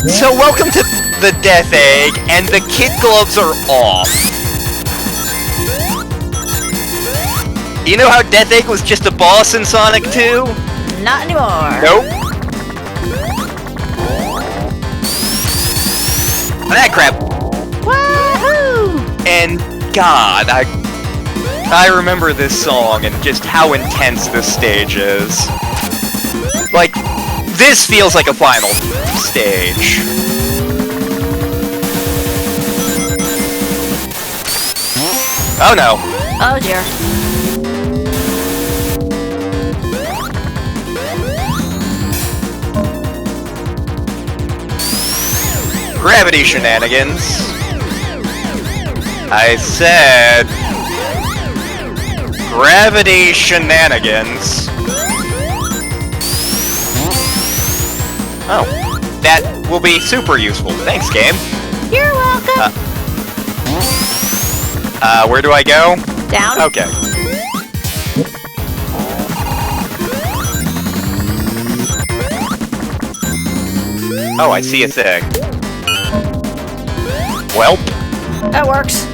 So welcome to the Death Egg, and the kid gloves are off. You know how Death Egg was just a boss in Sonic 2? Not anymore. Nope. That crap. Woohoo! And God, I remember this song and just how intense this stage is. Like, this feels like a final stage. Oh no. Oh dear. Gravity shenanigans. I said... Gravity shenanigans. Oh, that will be super useful. Thanks, game. You're welcome. Where do I go? Down. Okay. Oh, I see a thing. Welp. That works.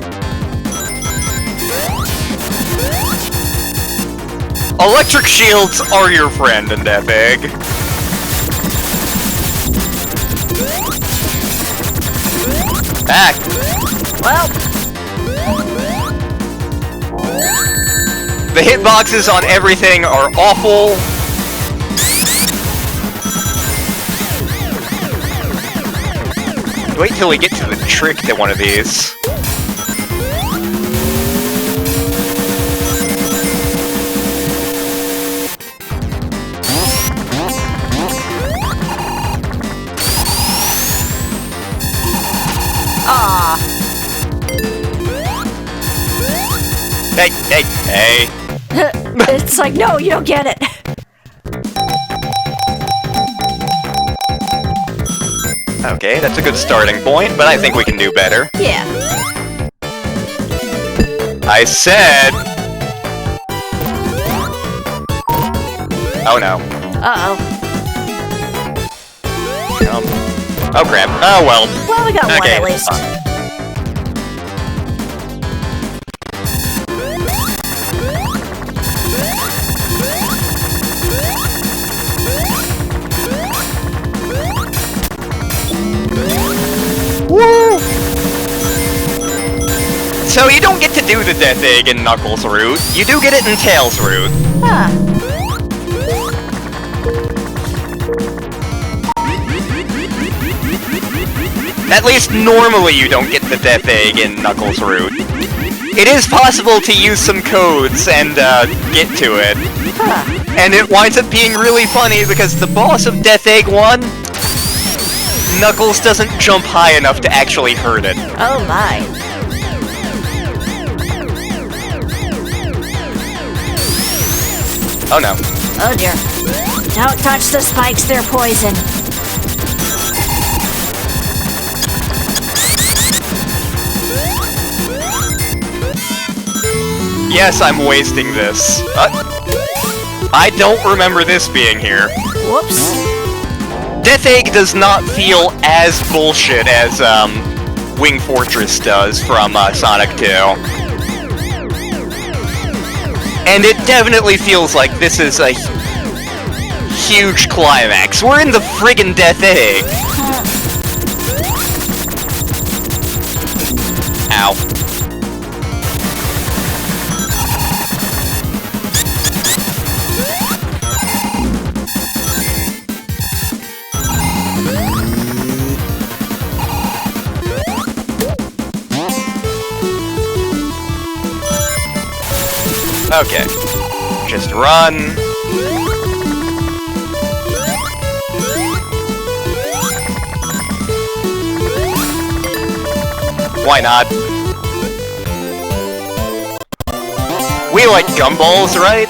Electric shields are your friend in Death Egg. Back. Well. The hitboxes on everything are awful. Wait till we get to the trick to one of these. Ah. Hey, hey, hey. It's like, no, you don't get it. Okay, that's a good starting point, but I think we can do better. Yeah. I said... Oh no. Uh-oh. Oh crap. Oh well. Well, we got one Okay, at least. Woo! So you don't get to do the Death Egg in Knuckles' route. You do get it in Tails' route. Huh. At least normally you don't get the Death Egg in Knuckles' route. It is possible to use some codes and get to it. Huh. And it winds up being really funny because the boss of Death Egg 1, Knuckles doesn't jump high enough to actually hurt it. Oh my. Oh no. Oh dear. Don't touch the spikes, they're poison. Yes, I'm wasting this. I don't remember this being here. Whoops. Death Egg does not feel as bullshit as Wing Fortress does from Sonic 2. And it definitely feels like this is a huge climax. We're in the friggin' Death Egg. Ow. Okay. Just run. Why not? We like gumballs, right?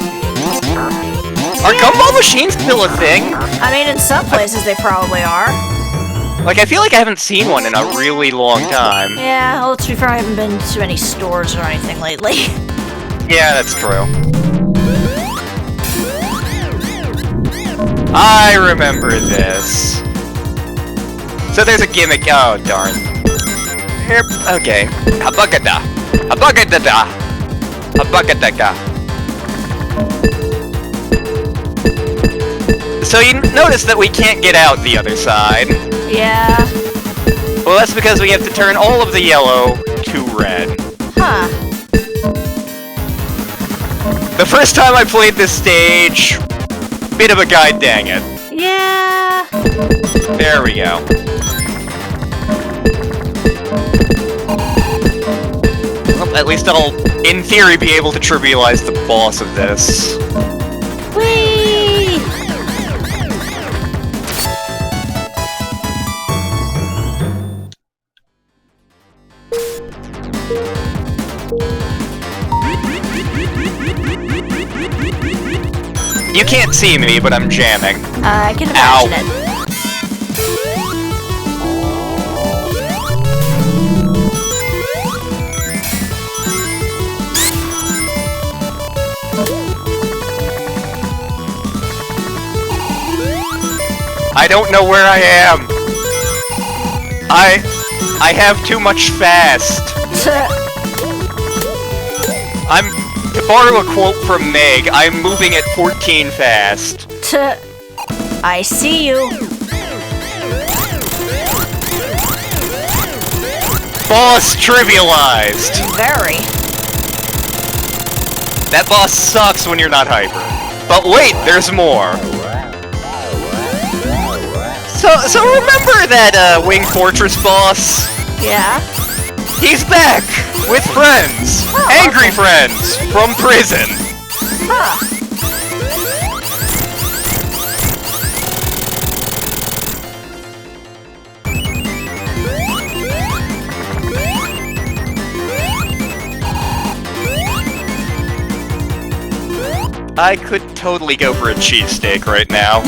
Are gumball machines still a thing? I mean, in some places they probably are. Like, I feel like I haven't seen one in a really long time. Yeah, well, to be fair, I haven't been to any stores or anything lately. Yeah, that's true. I remember this. So there's a gimmick. Oh, darn. Yep, okay. Habagada. Habagadada. Habagadaka. So you notice that we can't get out the other side. Yeah. Well, that's because we have to turn all of the yellow to red. Huh. The first time I played this stage, bit of a guide, dang it. Yeah. There we go. Well, at least I'll, in theory, be able to trivialize the boss of this. Whee! You can't see me, but I'm jamming. I can imagine it. I don't know where I am. I have too much fast. To borrow a quote from Meg, I'm moving at 14 fast. I see you. Boss trivialized. Very. That boss sucks when you're not hyper. But wait, there's more. So remember that Wing Fortress boss? Yeah. He's back with friends, angry friends from prison. Huh. I could totally go for a cheesesteak right now.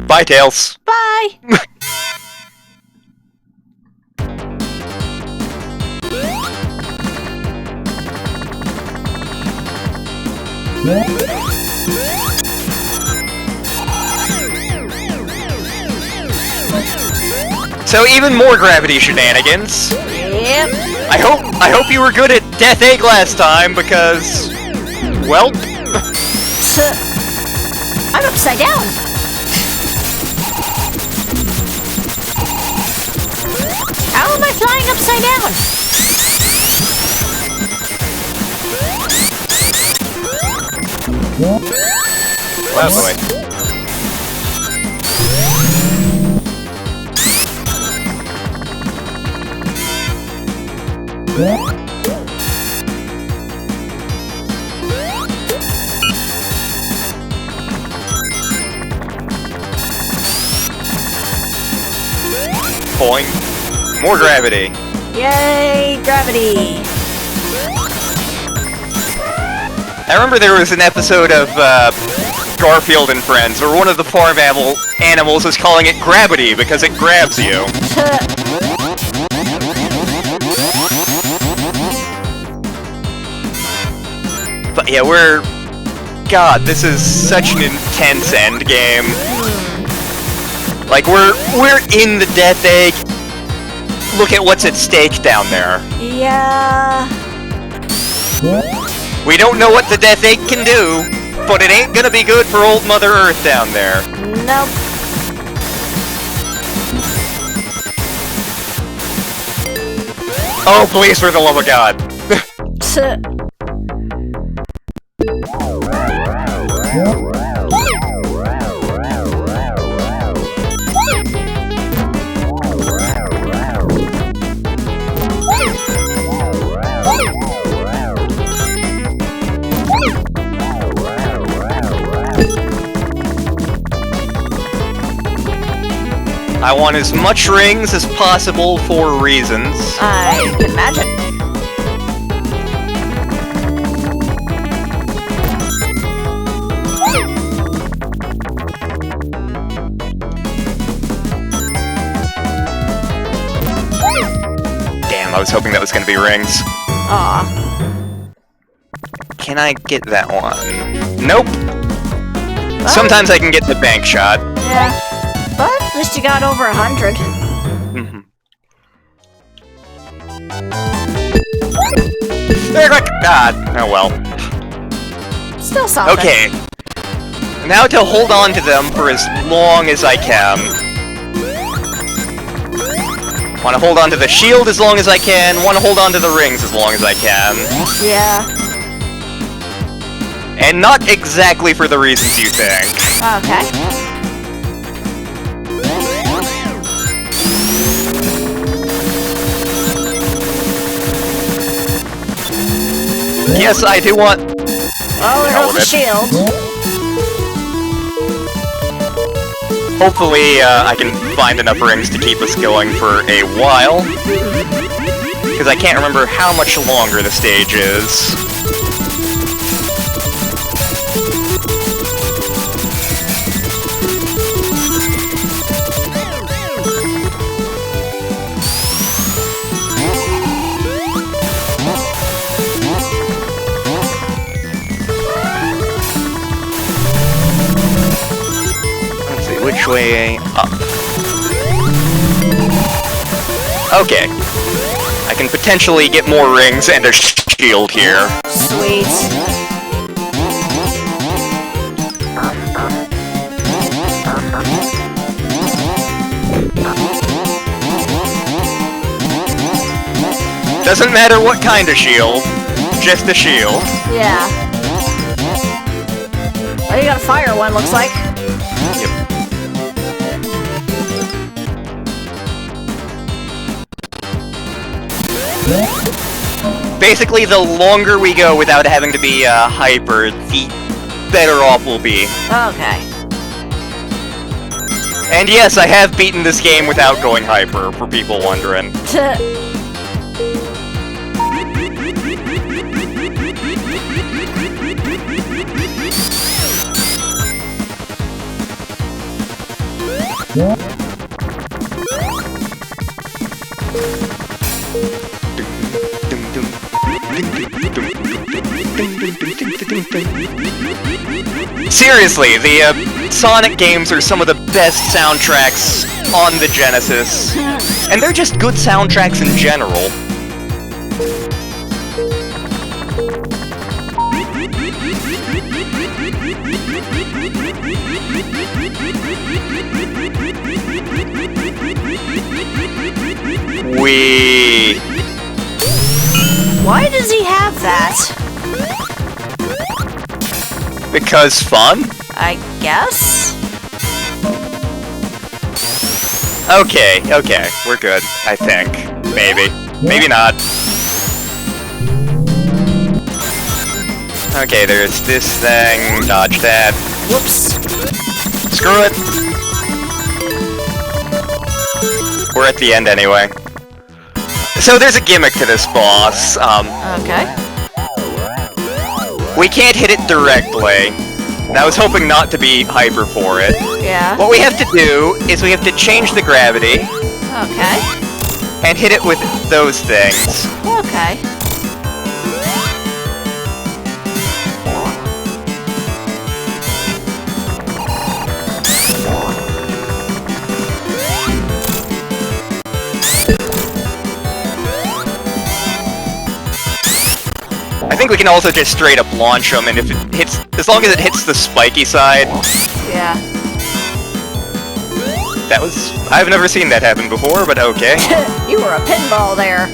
Bye, Tails. Bye. So even more gravity shenanigans. Yep. I hope you were good at Death Egg last time because, well, I'm upside down. How am I flying upside down? oh boy. Boing. More gravity. Yay, gravity. I remember there was an episode of Garfield and Friends where one of the farm animals is calling it gravity because it grabs you. But yeah, God, this is such an intense end game. Like we're in the Death Egg. Look at what's at stake down there. Yeah. We don't know what the Death Egg can do, but it ain't gonna be good for old Mother Earth down there. Nope. Oh, please, for the love of God. I want as much rings as possible for reasons. I can imagine. Damn, I was hoping that was gonna be rings. Aw. can I get that one? Nope. Well, Sometimes I can get the bank shot. yeah. But at least you got over 100. Mm-hmm. Oh well. Still something. Okay. Now to hold on to them for as long as I can. Want to hold on to the shield as long as I can. Want to hold on to the rings as long as I can. Yeah. And not exactly for the reasons you think. Okay. Yes, I do want... Oh, there goes the shield. Hopefully, I can find enough rings to keep us going for a while. Because I can't remember how much longer the stage is. Which way up? Okay. I can potentially get more rings and a shield here. Sweet. Doesn't matter what kind of shield, just a shield. Yeah. Oh, you got a fire one, looks like. Yep. Basically, the longer we go without having to be hyper, the better off we'll be. Okay. And yes, I have beaten this game without going hyper, for people wondering. Seriously, the Sonic games are some of the best soundtracks on the Genesis. And they're just good soundtracks in general. Why does he have that? Because fun? I guess? Okay, we're good, I think. Maybe. Maybe not. Okay, there's this thing, dodge that. Whoops. Screw it! We're at the end anyway. So there's a gimmick to this boss. Okay. We can't hit it directly. And I was hoping not to be hyper for it. Yeah. What we have to do is we have to change the gravity Okay. and hit it with those things. Okay. I think we can also just straight up launch them, and if it hits, as long as it hits the spiky side. Yeah. That was, I've never seen that happen before, but okay. You were a pinball there.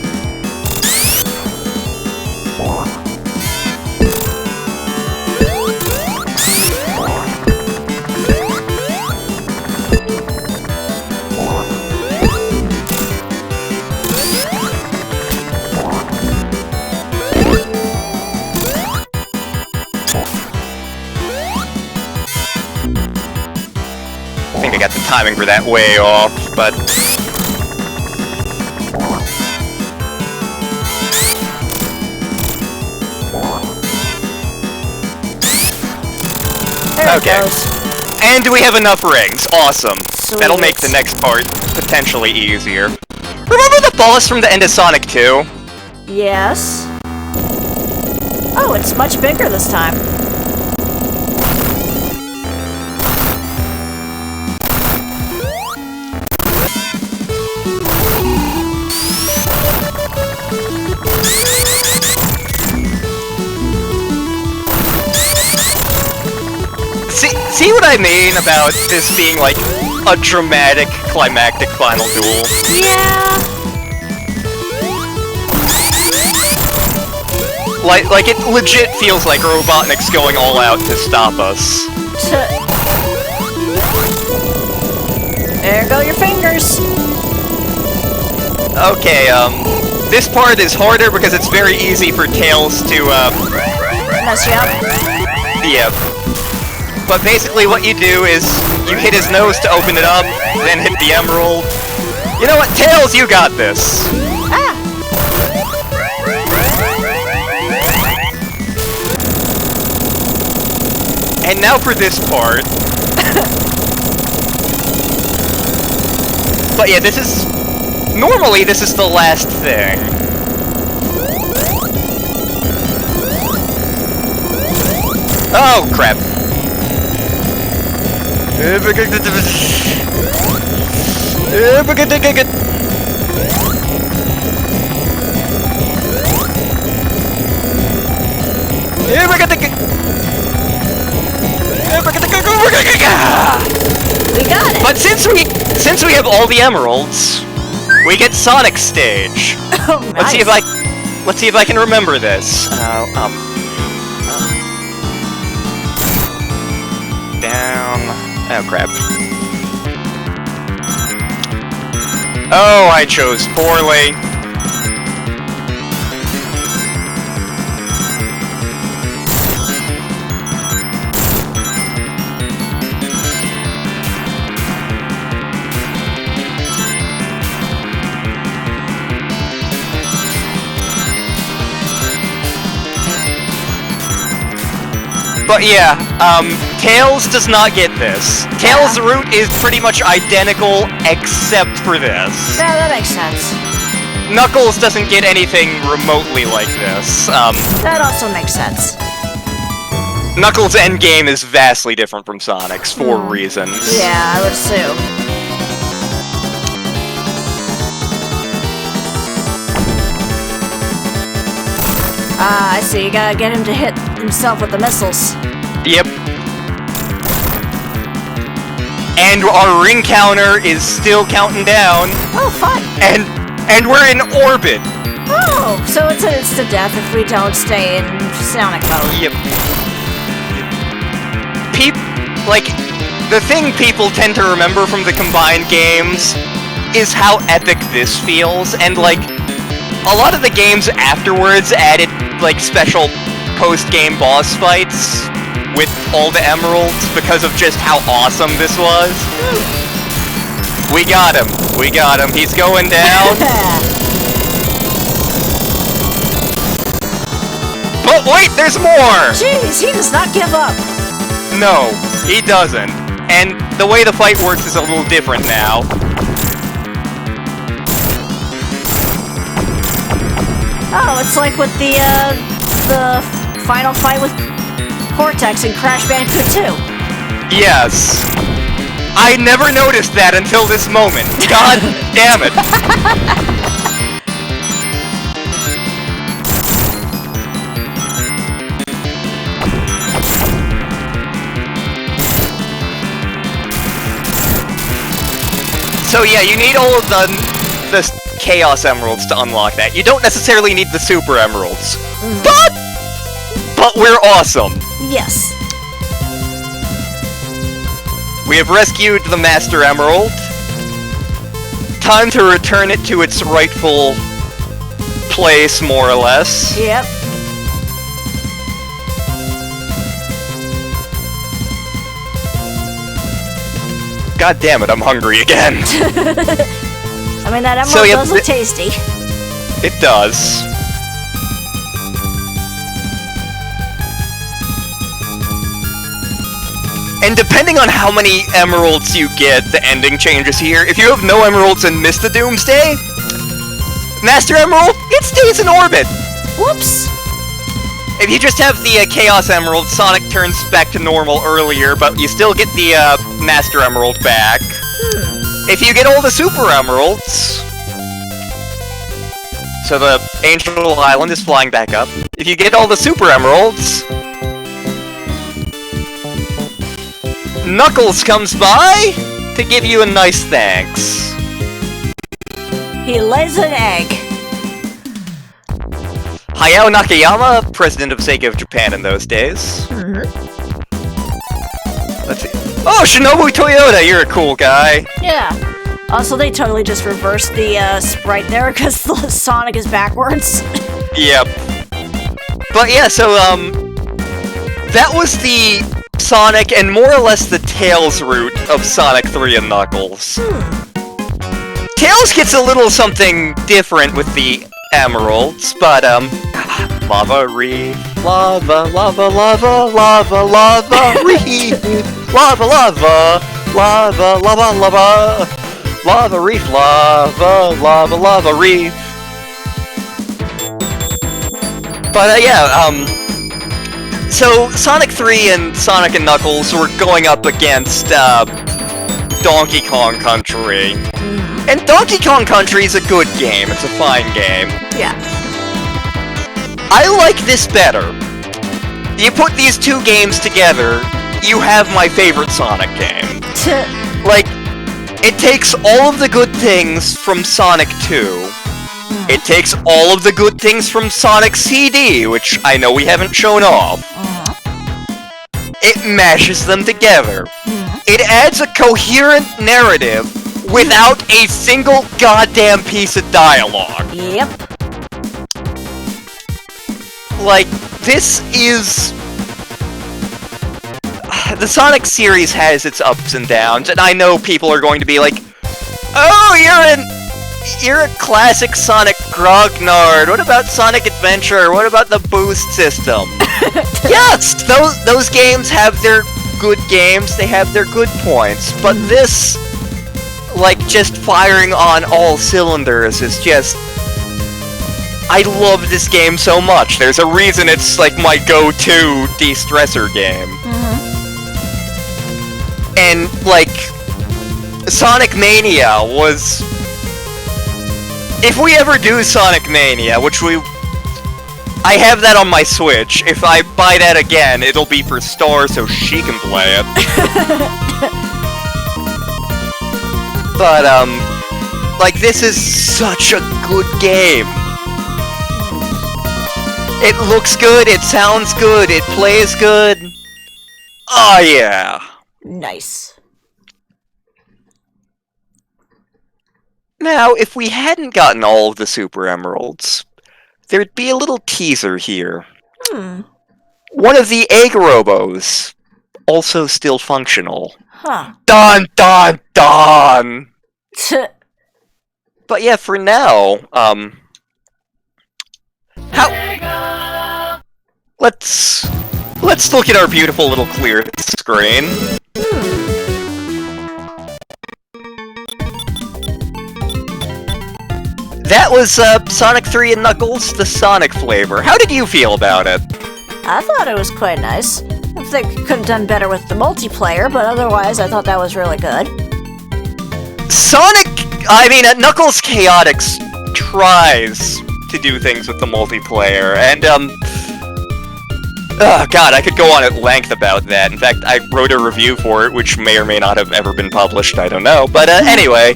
I think I got the timing for that way off, but... There Okay. it goes. And we have enough rings. Awesome. Sweet. That'll make the next part potentially easier. Remember the boss from the end of Sonic 2? Yes. Oh, it's much bigger this time. See what I mean about this being like a dramatic, climactic final duel? Yeah. Like it legit feels like Robotnik's going all out to stop us. There go your fingers. Okay, this part is harder because it's very easy for Tails to, Mess you up. yeah. But basically what you do is, you hit his nose to open it up, then hit the emerald. You know what, Tails, you got this! Ah! And now for this part. But yeah, this is... Normally, this is the last thing. Oh, crap. We got it. But since we have all the emeralds, we get Sonic stage. Oh, nice. Let's see if I can remember this. Down. Oh crap. Oh, I chose poorly. But yeah, Tails does not get this. Tails' route is pretty much identical, except for this. Yeah, that makes sense. Knuckles doesn't get anything remotely like this. That also makes sense. Knuckles' endgame is vastly different from Sonic's, for reasons. Yeah, I would assume. Ah, I see. You gotta get him to hit himself with the missiles. Yep. And our ring counter is still counting down. Oh, fun. And we're in orbit. Oh, so it's an instant death if we don't stay in Sonic mode. Yep. The thing people tend to remember from the combined games is how epic this feels, and like, a lot of the games afterwards added like special post-game boss fights with all the emeralds because of just how awesome this was. We got him. We got him. He's going down. But wait, there's more! Jeez, he does not give up. No, he doesn't. And the way the fight works is a little different now. Oh, it's like with the final fight with Cortex in Crash Bandicoot 2. Yes. I never noticed that until this moment. God damn it. So yeah, you need all of the Chaos Emeralds to unlock that. You don't necessarily need the Super Emeralds. But we're awesome. Yes. We have rescued the Master Emerald. Time to return it to its rightful place, more or less. Yep. God damn it, I'm hungry again. I mean, that emerald does look tasty. It does. And depending on how many emeralds you get, the ending changes here. If you have no emeralds and miss the Doomsday, Master Emerald, it stays in orbit. Whoops. If you just have the Chaos Emerald, Sonic turns back to normal earlier, but you still get the Master Emerald back. If you get all the Super Emeralds... So the Angel Island is flying back up. If you get all the Super Emeralds... Knuckles comes by to give you a nice thanks. He lays an egg. Hayao Nakayama, president of Sega of Japan in those days. Let's see. Oh, Shinobu Toyota, you're a cool guy. Yeah. Also, they totally just reversed the sprite there because Sonic is backwards. Yep. But yeah, so that was the Sonic and more or less the Tails route of Sonic 3 and Knuckles. Tails gets a little something different with the Emeralds, but Lava Reef, Lava, Lava, Lava, Lava, Lava, Reef, Lava, Lava, Lava, Lava, Lava, Lava Reef, Lava, Lava, Lava Reef. But yeah, so Sonic 3 and Sonic and Knuckles were going up against Donkey Kong Country. And Donkey Kong Country is a good game, it's a fine game. Yeah. I like this better. You put these two games together, you have my favorite Sonic game. Like, it takes all of the good things from Sonic 2. It takes all of the good things from Sonic CD, which I know we haven't shown off. It mashes them together. It adds a coherent narrative without a single goddamn piece of dialogue. Yep. Like, this is... The Sonic series has its ups and downs, and I know people are going to be like, oh, you're a classic Sonic grognard. What about Sonic Adventure? What about the boost system? Yes, those games have their good games, they have their good points, but this, like, just firing on all cylinders is just... I love this game so much. There's a reason it's, like, my go-to de-stressor game. And, like, Sonic Mania was... If we ever do Sonic Mania, which I have that on my Switch. If I buy that again, it'll be for Star so she can play it. But, like, this is such a good game. It looks good, it sounds good, it plays good. Oh, yeah. Nice. Now, if we hadn't gotten all of the Super Emeralds, there'd be a little teaser here. One of the Egg Robos, also still functional. Dun dun dun! But yeah, for now, Let's look at our beautiful little clear screen. That was Sonic 3 and Knuckles, the Sonic flavor. How did you feel about it? I thought it was quite nice. I think it could have done better with the multiplayer, but otherwise I thought that was really good. Knuckles Chaotix tries to do things with the multiplayer, and, oh god, I could go on at length about that. In fact, I wrote a review for it, which may or may not have ever been published, I don't know. But, anyway,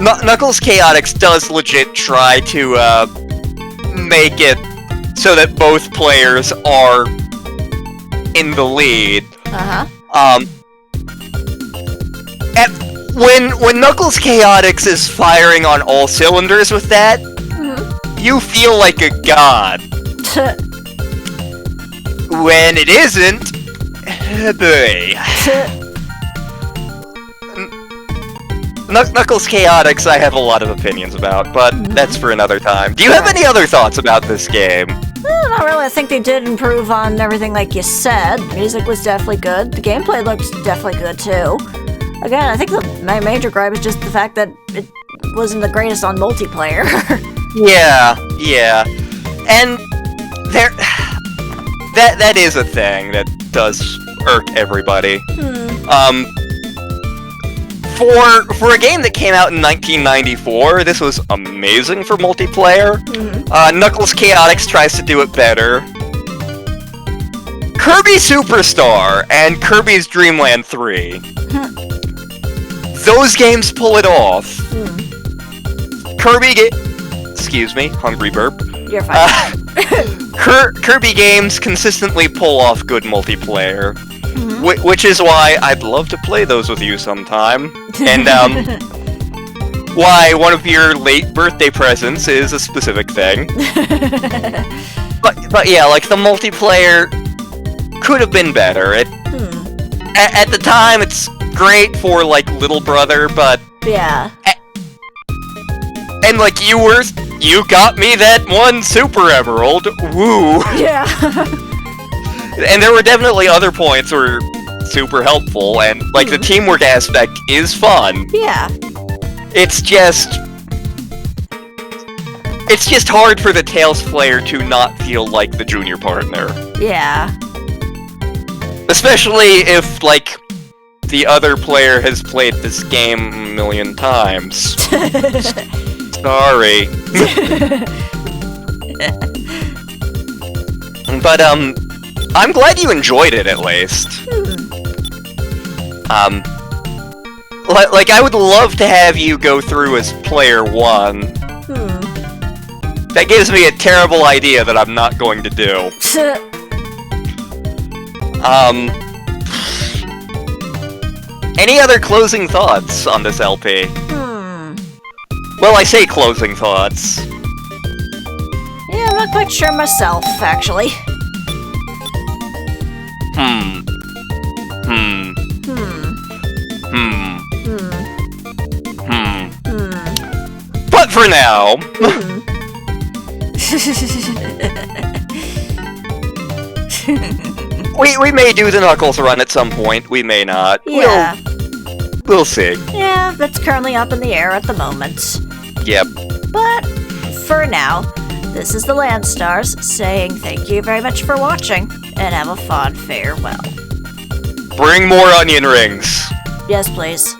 Knuckles Chaotix does legit try to, make it so that both players are in the lead. When Knuckles Chaotix is firing on all cylinders with that, you feel like a god. When it isn't, boy. Knuckles Chaotix I have a lot of opinions about, but that's for another time. Do you have any other thoughts about this game? Not really. I think they did improve on everything like you said. Music was definitely good. The gameplay looked definitely good too. Again, I think my major gripe is just the fact that it wasn't the greatest on multiplayer. Yeah. And that is a thing that does irk everybody. For a game that came out in 1994, this was amazing for multiplayer. Knuckles Chaotix tries to do it better. Kirby Superstar and Kirby's Dream Land 3. Those games pull it off. Excuse me, hungry burp. You're fine. Kirby games consistently pull off good multiplayer. Which is why I'd love to play those with you sometime. And, why one of your late birthday presents is a specific thing. But yeah, like, the multiplayer could have been better. At the time, it's great for, like, Little Brother, but... Yeah. And, like, you got me that one Super Emerald. Woo! Yeah. And there were definitely other points where super helpful, and, like, the teamwork aspect is fun. Yeah. It's just hard for the Tails player to not feel like the junior partner. Yeah. Especially if, like, the other player has played this game a million times. Sorry. But, I'm glad you enjoyed it, at least. Like, I would love to have you go through as player 1. That gives me a terrible idea that I'm not going to do. Any other closing thoughts on this LP? Well, I say closing thoughts. Yeah, I'm not quite sure myself, actually. But for now... we may do the Knuckles run at some point, we may not. Yeah. We'll see. Yeah, that's currently up in the air at the moment. Yep. But, for now, this is the Landstars saying thank you very much for watching, and have a fond farewell. Bring more onion rings. Yes, please.